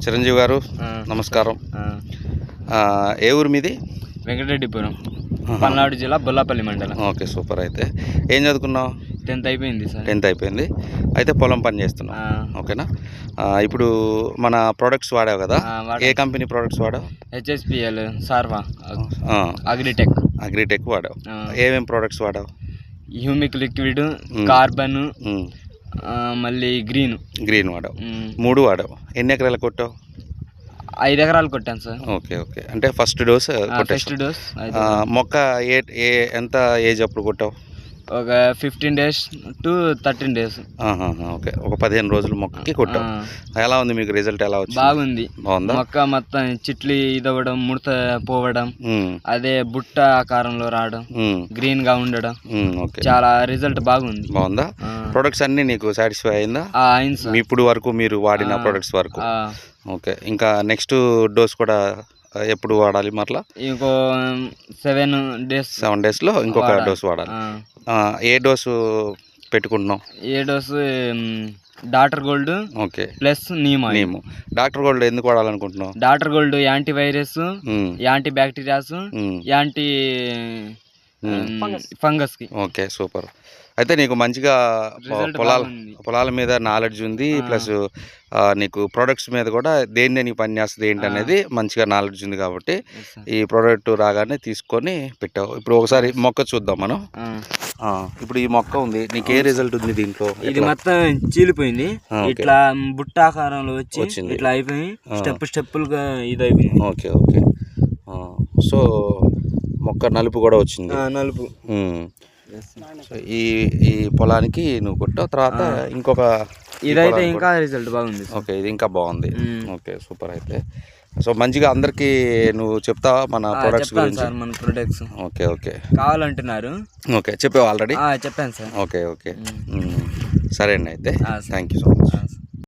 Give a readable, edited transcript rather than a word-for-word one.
చిరంజీవి గారు నమస్కారం. ఏ ఊరు మీది? వెంకటరెడ్డిపురం, పల్నాడు జిల్లా, బొల్లాపల్లి మండలం. Okay, super. అయితే ఏం చదువుకున్నావు? 10th అయిపోయింది సార్. 10th అయిపోయింది. అయితే పొలం పని చేస్తున్నావు, ఓకేనా? ఇప్పుడు మన ప్రోడక్ట్స్ వాడావు కదా, ఏ కంపెనీ ప్రోడక్ట్స్ వాడావు? HSPL, సార్వా, అగ్రిటెక్ వాడావు. ఏమేమి ప్రోడక్ట్స్ వాడావు? హ్యూమిక్ లిక్విడ్, కార్బన్, మళ్ళీ గ్రీన్ వాడావు. 3 వాడావు. ఎన్ని ఎకరాలు కొట్టావు? 5 ఎకరాలు కొట్టాను సార్. ఓకే, అంటే ఫస్ట్ డోస్ ఫస్ట్ డోస్. మొక్క ఎంత ఏజ్ అప్పుడు కొట్టావు? ఒక 15 days to 13 days. ఓకే, ఒక 15 రోజులు మొక్కకి కొట్టావు. ఎలా ఉంది మీకు రిజల్ట్? ఎలా వచ్చింది? బాగుందా? మొక్క మొత్తం చిట్లి ఇదవ్వడం, ముడత పోవడం, అదే బుట్ట ఆకారంలో రావడం, గ్రీన్ గా ఉండడం, చాలా రిజల్ట్ బాగుందా? ప్రొడక్ట్స్ అన్ని నీకు సాటిస్ఫై అయిందా? అయింది సార్. ఇప్పుడు వరకు మీరు వాడిన ప్రొడక్ట్స్ వరకు. ఓకే, ఇంకా నెక్స్ట్ డోస్ కూడా ఎప్పుడు వాడాలి? మరలా ఇంకో 7 డేస్లో ఇంకొక డోస్ వాడాలి. ఏ డోసు పెట్టుకుంటున్నాం? ఏ dose? Doctor gold. Okay, plus neem. Doctor gold ఎందుకు వాడాలనుకుంటున్నావు? Doctor gold anti virus, anti bacterias, anti fungus కి. Okay, super. అయితే నీకు మంచిగా పొలాల మీద నాలెడ్జ్ ఉంది, ప్లస్ నీకు ప్రొడక్ట్స్ మీద కూడా దేన్ని నీకు పని చేస్తుంది ఏంటి అనేది మంచిగా నాలెడ్జ్ ఉంది కాబట్టి ఈ ప్రోడక్ట్ రాగానే తీసుకొని పెట్టావు. ఇప్పుడు ఒకసారి మొక్క చూద్దాం మనం. ఇప్పుడు ఈ మొక్క ఉంది, నీకు ఏ రిజల్ట్ ఉంది దీంట్లో? ఇది మొత్తం చీలిపోయింది, ఇట్లా బుట్టాకారంలో వచ్చింది, ఇట్లా అయిపోయి స్టెప్పులుగా ఇది అయిపోయింది. ఓకే, సో మొక్క నలుపు కూడా వచ్చింది. నలుపు. ఈ పొలానికి నువ్వు కొట్టావు. తర్వాత ఇంకొక ఇదైతే ఇంకా రిజల్ట్ బాగుంది. ఓకే, ఇది ఇంకా బాగుంది. Okay, super. అయితే సో మంచిగా అందరికి నువ్వు చెప్తావా మన ప్రొడక్ట్స్ గురించి? మన ప్రొడక్ట్స్ ఓకే కావాలంటున్నారు. ఓకే, చెప్పావు ఆల్రెడీ? చెప్పాను సార్. ఓకే, సరే అండి. అయితే థ్యాంక్ యూ సో మచ్.